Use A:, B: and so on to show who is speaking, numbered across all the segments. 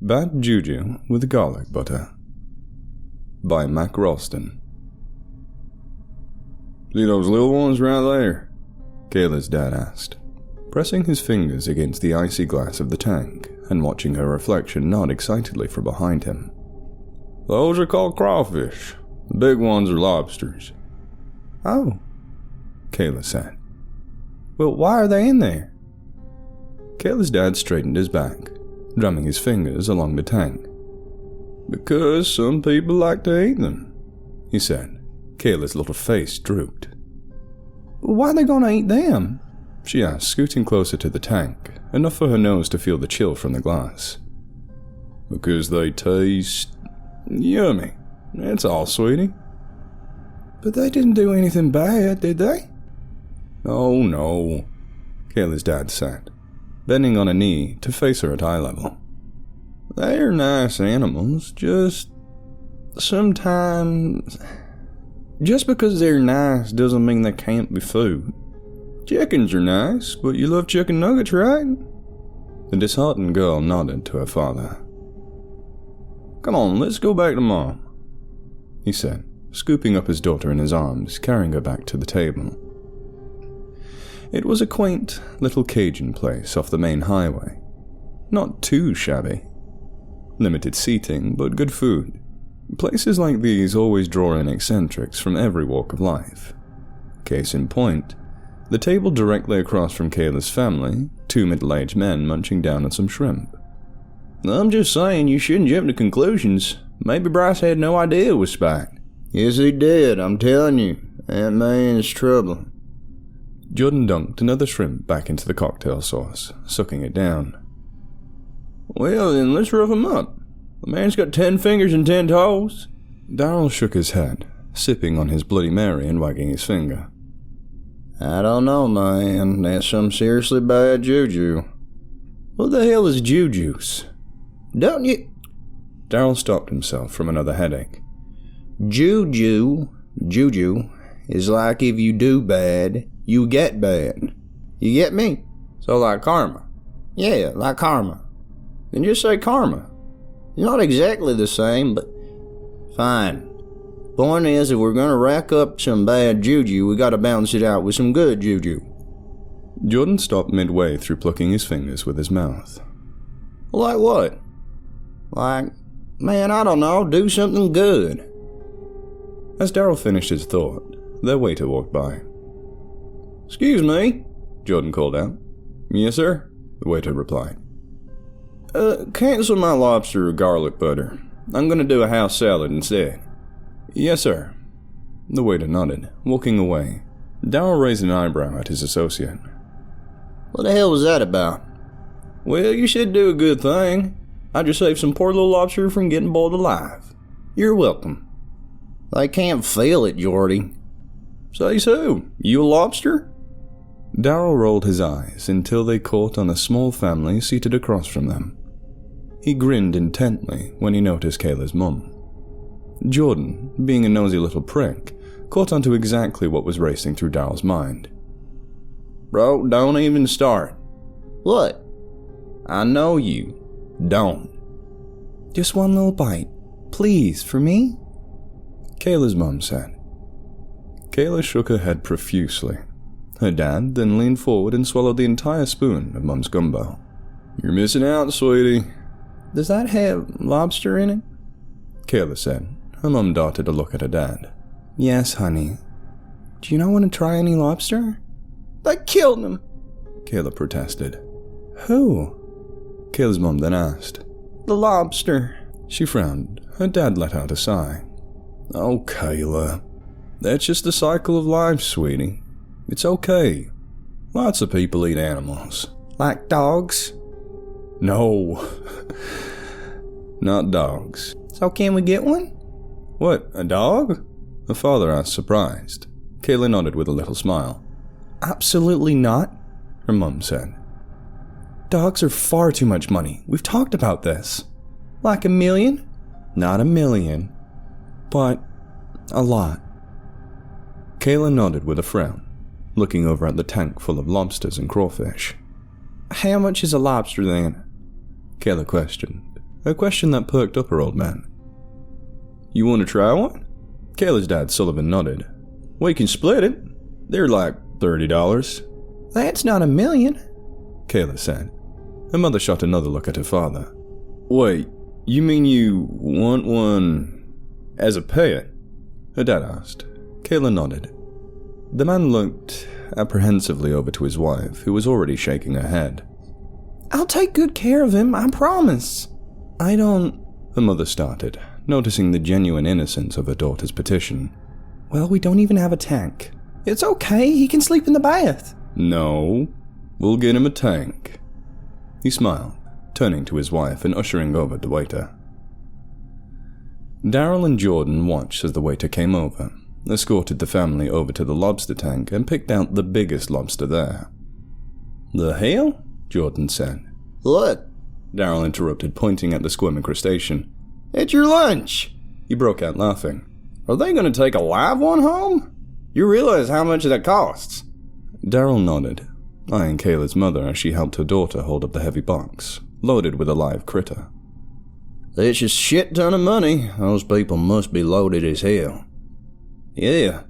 A: Bad Juju with Garlic Butter by Mac Ralston.
B: See those little ones right there?
A: Kayla's dad asked, pressing his fingers against the icy glass of the tank and watching her reflection nod excitedly from behind him.
B: Those are called crawfish. The big ones are lobsters.
A: Oh, Kayla said. Well, why are they in there? Kayla's dad straightened his back, drumming his fingers along the tank.
B: Because some people like to eat them,
A: he said. Kayla's little face drooped. Why are they going to eat them? She asked, scooting closer to the tank, enough for her nose to feel the chill from the glass.
B: Because they taste yummy. That's all, sweetie.
A: But they didn't do anything bad, did they?
B: Oh, no,
A: Kayla's dad said, bending on a knee to face her at eye level.
B: They're nice animals, just sometimes... Just because they're nice doesn't mean they can't be food. Chickens are nice, but you love chicken nuggets, right?
A: The disheartened girl nodded to her father.
B: Come on, let's go back to Mom,
A: he said, scooping up his daughter in his arms, carrying her back to the table. It was a quaint little Cajun place off the main highway. Not too shabby. Limited seating, but good food. Places like these always draw in eccentrics from every walk of life. Case in point, the table directly across from Kayla's family, two middle-aged men munching down on some shrimp.
B: I'm just saying you shouldn't jump to conclusions. Maybe Bryce had no idea it was spiked. Yes, he did, I'm telling you. That man's trouble.
A: Jordan dunked another shrimp back into the cocktail sauce, sucking it down.
B: Well, then let's rough him up. The man's got 10 fingers and 10 toes.
A: Darryl shook his head, sipping on his Bloody Mary and wagging his finger.
B: I don't know, man. That's some seriously bad juju. What the hell is juju's? Don't you...
A: Darryl stopped himself from another headache.
B: Juju is like if you do bad, you get bad. You get me? So like karma. Yeah, like karma. Then just say karma. It's not exactly the same, but fine. Point is, if we're gonna rack up some bad juju, we gotta balance it out with some good juju.
A: Jordan stopped midway through plucking his fingers with his mouth.
B: Like what? Like, man, I don't know, do something good.
A: As Darryl finished his thought, their waiter walked by.
B: Excuse me,
A: Jordan called out.
B: Yes, sir,
A: the waiter replied.
B: Cancel my lobster with garlic butter. I'm gonna do a house salad instead.
A: Yes, sir. The waiter nodded, walking away. Darryl raised an eyebrow at his associate.
B: What the hell was that about? Well, you should do a good thing. I just saved some poor little lobster from getting boiled alive. You're welcome. I can't feel it, Jordy. Say so. You a lobster?
A: Darryl rolled his eyes until they caught on a small family seated across from them. He grinned intently when he noticed Kayla's mum. Jordan, being a nosy little prick, caught onto exactly what was racing through Darryl's mind.
B: Bro, don't even start. What? I know you. Don't.
A: Just one little bite, please, for me? Kayla's mum said. Kayla shook her head profusely. Her dad then leaned forward and swallowed the entire spoon of Mum's gumbo.
B: You're missing out, sweetie.
A: Does that have lobster in it? Kayla said. Her mum darted a look at her dad. Yes, honey. Do you not want to try any lobster?
B: They killed him,
A: Kayla protested. Who? Kayla's mum then asked.
B: The lobster.
A: She frowned. Her dad let out a sigh. Oh, Kayla. That's just the cycle of life, sweetie. It's okay. Lots of people eat animals.
B: Like dogs?
A: No. Not dogs.
B: So can we get one?
A: What, a dog? Her father asked, surprised. Kayla nodded with a little smile. Absolutely not, her mum said. Dogs are far too much money. We've talked about this.
B: Like $1 million?
A: Not $1 million, but a lot. Kayla nodded with a frown, looking over at the tank full of lobsters and crawfish. How much is a lobster then? Kayla questioned. a question that perked up her old man. You want to try one? Kayla's dad, Sullivan, nodded. We can split it. They're like $30.
B: That's not $1 million,
A: Kayla said. Her mother shot another look at her father. Wait, you mean you want one as a pet? Her dad asked. Kayla nodded. The man looked apprehensively over to his wife, who was already shaking her head.
B: I'll take good care of him, I promise.
A: I don't... Her mother started, noticing the genuine innocence of her daughter's petition.
B: Well, we don't even have a tank. It's okay, he can sleep in the bath.
A: No, we'll get him a tank. He smiled, turning to his wife and ushering over the waiter. Daryl and Jordan watched as the waiter came over, escorted the family over to the lobster tank, and picked out the biggest lobster there. The hell? Jordan said.
B: Look,
A: Daryl interrupted, pointing at the squirming crustacean.
B: It's your lunch.
A: He broke out laughing.
B: Are they going to take a live one home? You realize how much that costs?
A: Daryl nodded, eyeing Kayla's mother as she helped her daughter hold up the heavy box, loaded with a live critter.
B: That's a shit ton of money. Those people must be loaded as hell.
A: Yeah,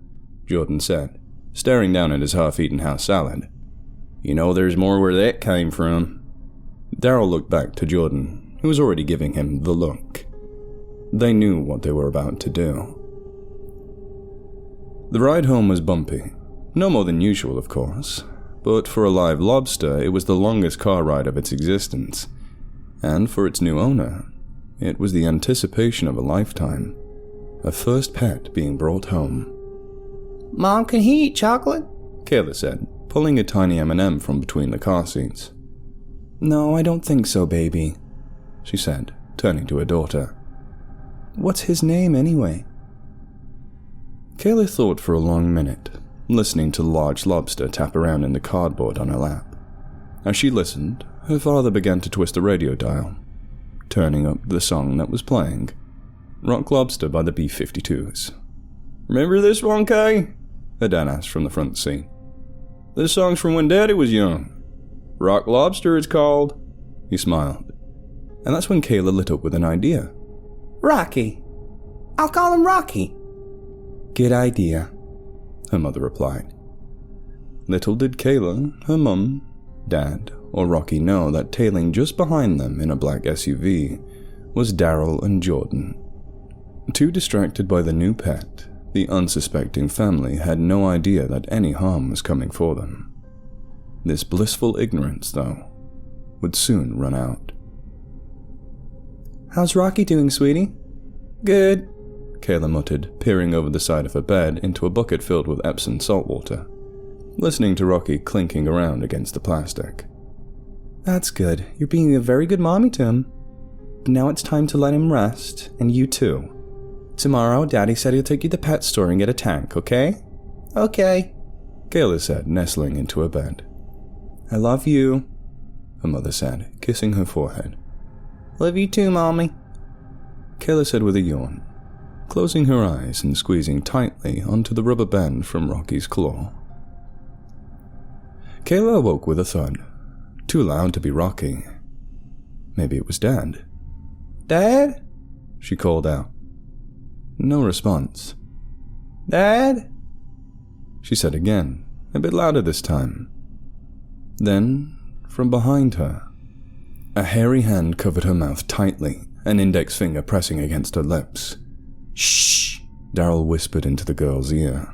A: Jordan said, staring down at his half-eaten house salad.
B: You know there's more where that came from.
A: Daryl looked back to Jordan, who was already giving him the look. They knew what they were about to do. The ride home was bumpy. No more than usual, of course, but for a live lobster, it was the longest car ride of its existence. And for its new owner, it was the anticipation of a lifetime. A first pet being brought home.
B: Mom, can he eat chocolate?
A: Kayla said, pulling a tiny M&M from between the car seats.
B: No, I don't think so, baby,
A: she said, turning to her daughter.
B: What's his name, anyway?
A: Kayla thought for a long minute, listening to the large lobster tap around in the cardboard on her lap. As she listened, her father began to twist the radio dial, turning up the song that was playing, Rock Lobster by the B-52s.
B: Remember this one, Kay?
A: Her dad asked from the front seat.
B: This song's from when Daddy was young. Rock Lobster, it's called.
A: He smiled. And that's when Kayla lit up with an idea.
B: Rocky. I'll call him Rocky.
A: Good idea, her mother replied. Little did Kayla, her mum, dad, or Rocky know that tailing just behind them in a black SUV was Daryl and Jordan. Too distracted by the new pet, the unsuspecting family had no idea that any harm was coming for them. This blissful ignorance, though, would soon run out.
B: How's Rocky doing, sweetie? Good,
A: Kayla muttered, peering over the side of her bed into a bucket filled with Epsom salt water, listening to Rocky clinking around against the plastic.
B: That's good. You're being a very good mommy to him. But now it's time to let him rest, and you too. Tomorrow, Daddy said he'll take you to the pet store and get a tank, okay? Okay,
A: Kayla said, nestling into her bed.
B: I love you,
A: her mother said, kissing her forehead.
B: Love you too, Mommy,
A: Kayla said with a yawn, closing her eyes and squeezing tightly onto the rubber band from Rocky's claw. Kayla awoke with a thud, too loud to be Rocky. Maybe it was Dad.
B: Dad?
A: She called out. No response.
B: Dad?
A: She said again, a bit louder this time. Then, from behind her, a hairy hand covered her mouth tightly, an index finger pressing against her lips.
B: Shh,
A: Daryl whispered into the girl's ear.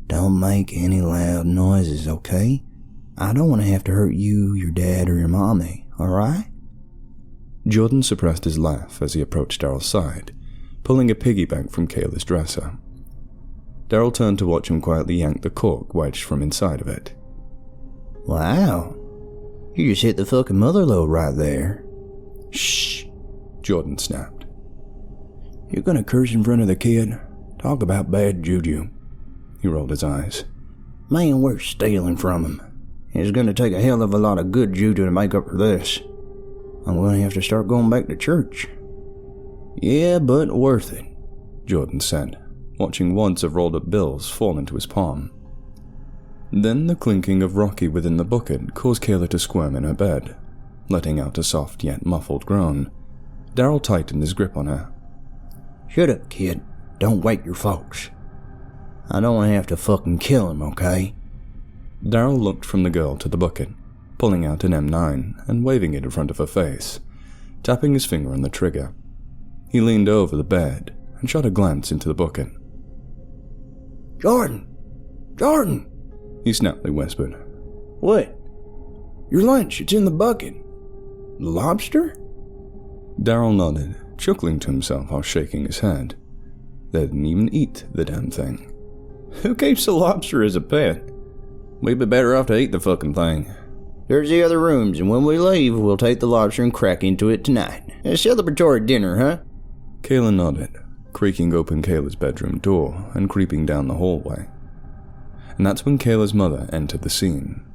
B: Don't make any loud noises, okay? I don't want to have to hurt you, your dad, or your mommy, alright?
A: Jordan suppressed his laugh as he approached Daryl's side, pulling a piggyback from Kayla's dresser. Daryl turned to watch him quietly yank the cork wedged from inside of it.
B: Wow, you just hit the fucking mother lode right there.
A: Shh, Jordan snapped.
B: You're gonna curse in front of the kid? Talk about bad juju.
A: He rolled his eyes.
B: Man, we're stealing from him. It's gonna take a hell of a lot of good juju to make up for this. I'm gonna have to start going back to church.
A: Yeah, but worth it, Jordan said, watching wads of rolled up bills fall into his palm. Then the clinking of Rocky within the bucket caused Kayla to squirm in her bed, letting out a soft yet muffled groan. Daryl tightened his grip on her.
B: Shut up, kid. Don't wake your folks. I don't want to have to fucking kill him, okay?
A: Daryl looked from the girl to the bucket, pulling out an M9 and waving it in front of her face, tapping his finger on the trigger. He leaned over the bed and shot a glance into the bucket.
B: Jordan! Jordan!
A: He snappily whispered.
B: What? Your lunch, it's in the bucket. The lobster?
A: Daryl nodded, chuckling to himself while shaking his head. They didn't even eat the damn thing.
B: Who keeps a lobster as a pet? We'd be better off to eat the fucking thing. There's the other rooms, and when we leave, we'll take the lobster and crack into it tonight. A celebratory dinner, huh?
A: Kayla nodded, creaking open Kayla's bedroom door and creeping down the hallway. And that's when Kayla's mother entered the scene.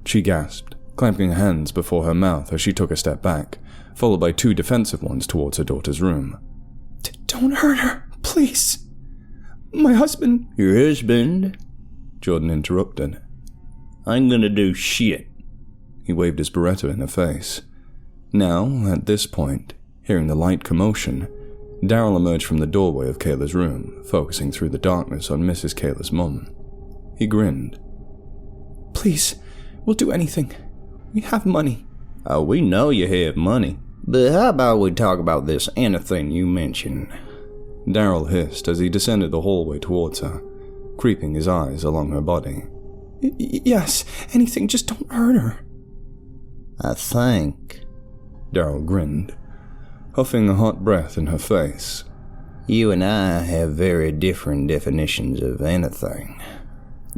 A: She gasped, clamping her hands before her mouth as she took a step back, followed by 2 defensive ones towards her daughter's room.
C: Don't hurt her, please. My husband...
B: Your husband?
A: Jordan interrupted.
B: I ain't gonna do shit.
A: He waved his Beretta in her face. Now, at this point, hearing the light commotion, Daryl emerged from the doorway of Kayla's room, focusing through the darkness on Mrs. Kayla's mum. He grinned.
C: Please, we'll do anything. We have money.
B: Oh, we know you have money. But how about we talk about this Anna thing you mentioned?
A: Daryl hissed as he descended the hallway towards her, creeping his eyes along her body.
C: Yes, anything, just don't hurt her.
B: I think...
A: Daryl grinned, huffing a hot breath in her face.
B: You and I have very different definitions of anything.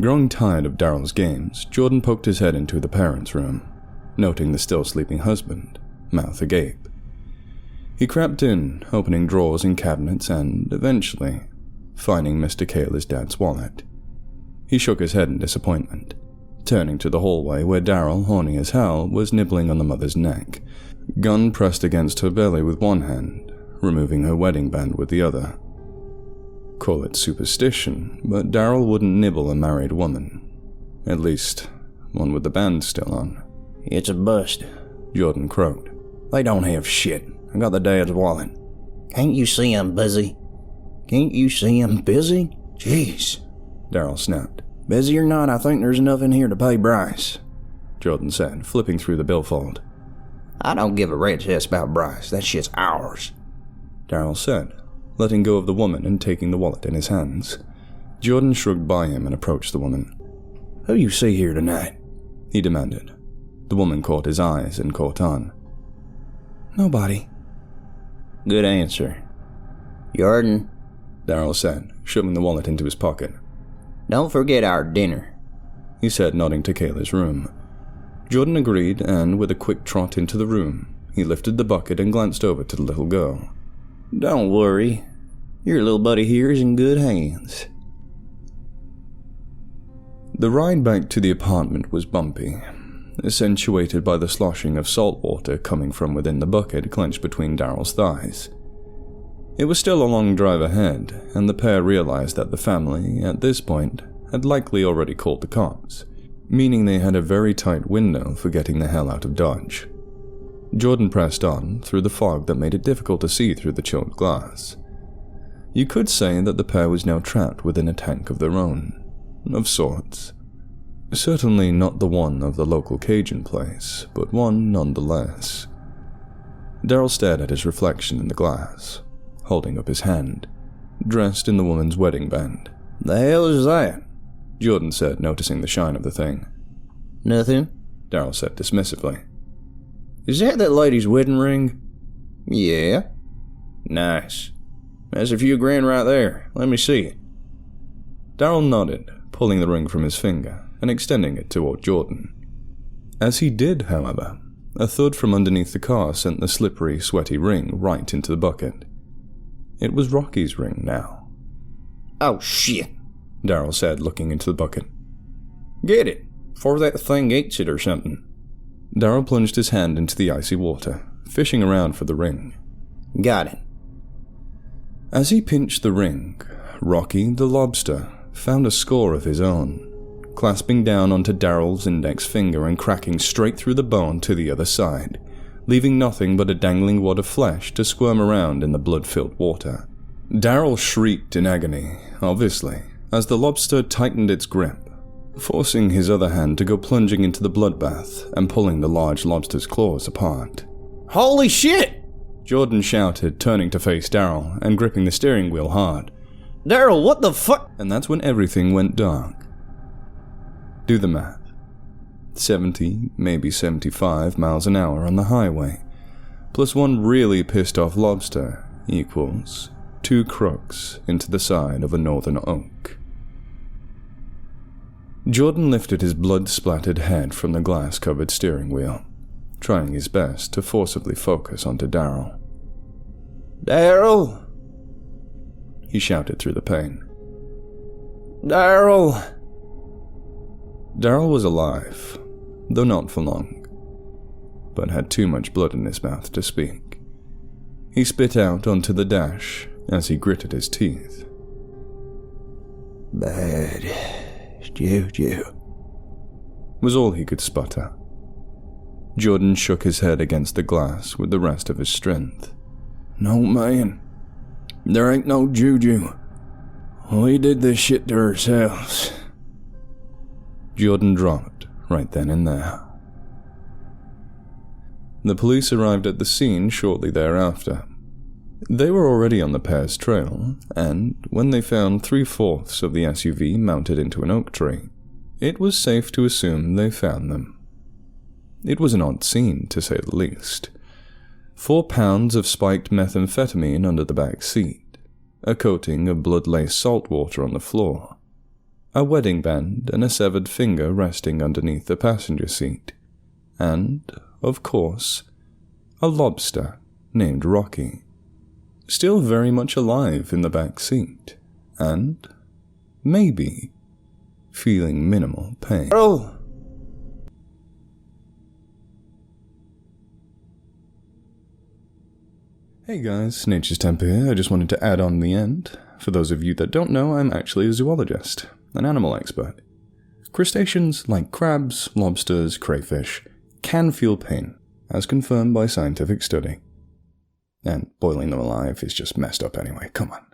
A: Growing tired of Daryl's games, Jordan poked his head into the parents' room, noting the still sleeping husband, mouth agape. He crept in, opening drawers and cabinets and, eventually, finding Mr. Kayla's dad's wallet. He shook his head in disappointment, turning to the hallway where Daryl, horny as hell, was nibbling on the mother's neck, gun pressed against her belly with one hand, removing her wedding band with the other. Call it superstition, but Daryl wouldn't nibble a married woman. At least, one with the band still on.
B: It's a bust,
A: Jordan croaked.
B: They don't have shit. I got the dad's wallet. Can't you see I'm busy? Can't you see I'm busy? Jeez.
A: Daryl snapped.
B: Busy or not, I think there's enough in here to pay Bryce,
A: Jordan said, flipping through the billfold.
B: I don't give a rat's ass about Bryce. That shit's ours,
A: Daryl said, letting go of the woman and taking the wallet in his hands. Jordan shrugged by him and approached the woman.
B: Who you see here tonight?
A: He demanded. The woman caught his eyes and caught on.
C: Nobody.
B: Good answer. Jordan,
A: Daryl said, shoving the wallet into his pocket.
B: Don't forget our dinner,
A: he said, nodding to Kayla's room. Jordan agreed, and with a quick trot into the room, he lifted the bucket and glanced over to the little girl.
B: Don't worry. Your little buddy here is in good hands.
A: The ride back to the apartment was bumpy, accentuated by the sloshing of salt water coming from within the bucket clenched between Daryl's thighs. It was still a long drive ahead, and the pair realized that the family, at this point, had likely already called the cops, meaning they had a very tight window for getting the hell out of Dodge. Jordan pressed on, through the fog that made it difficult to see through the chilled glass. You could say that the pair was now trapped within a tank of their own, of sorts. Certainly not the one of the local Cajun place, but one nonetheless. Daryl stared at his reflection in the glass, holding up his hand, dressed in the woman's wedding band.
B: The hell is that?
A: Jordan said, noticing the shine of the thing.
B: Nothing,
A: Daryl said dismissively.
B: Is that lady's wedding ring? Yeah. Nice. That's a few grand right there. Let me see it.
A: Daryl nodded, pulling the ring from his finger and extending it toward Jordan. As he did, however, a thud from underneath the car sent the slippery, sweaty ring right into the bucket. It was Rocky's ring now.
B: Oh shit,
A: Daryl said, looking into the bucket.
B: Get it, before that thing eats it or something.
A: Daryl plunged his hand into the icy water, fishing around for the ring.
B: Got it.
A: As he pinched the ring, Rocky, the lobster, found a score of his own, clasping down onto Daryl's index finger and cracking straight through the bone to the other side, leaving nothing but a dangling wad of flesh to squirm around in the blood-filled water. Daryl shrieked in agony, obviously, as the lobster tightened its grip, forcing his other hand to go plunging into the bloodbath and pulling the large lobster's claws apart.
B: Holy shit!
A: Jordan shouted, turning to face Daryl and gripping the steering wheel hard.
B: Daryl, what the fuck?
A: And that's when everything went dark. Do the math. 70, maybe 75 miles an hour on the highway, plus one really pissed off lobster equals 2 crooks into the side of a northern oak. Jordan lifted his blood-splattered head from the glass-covered steering wheel, trying his best to forcibly focus onto Daryl.
B: Daryl?
A: He shouted through the pain.
B: Daryl?
A: Daryl was alive, though not for long, but had too much blood in his mouth to speak. He spit out onto the dash as he gritted his teeth.
B: Bad Juju,
A: was all he could sputter. Jordan shook his head against the glass with the rest of his strength.
B: No, man. There ain't no Juju. We did this shit to ourselves.
A: Jordan dropped right then and there. The police arrived at the scene shortly thereafter. They were already on the pair's trail, and when they found 3/4 of the SUV mounted into an oak tree, it was safe to assume they found them. It was an odd scene, to say the least. 4 pounds of spiked methamphetamine under the back seat, a coating of blood-laced salt water on the floor, a wedding band and a severed finger resting underneath the passenger seat, and, of course, a lobster named Rocky, still very much alive in the back seat, and, maybe, feeling minimal pain.
B: Oh!
A: Hey guys, Nature's Temp here. I just wanted to add on the end. For those of you that don't know, I'm actually a zoologist, an animal expert. Crustaceans like crabs, lobsters, crayfish can feel pain, as confirmed by scientific study. And boiling them alive is just messed up anyway. Come on.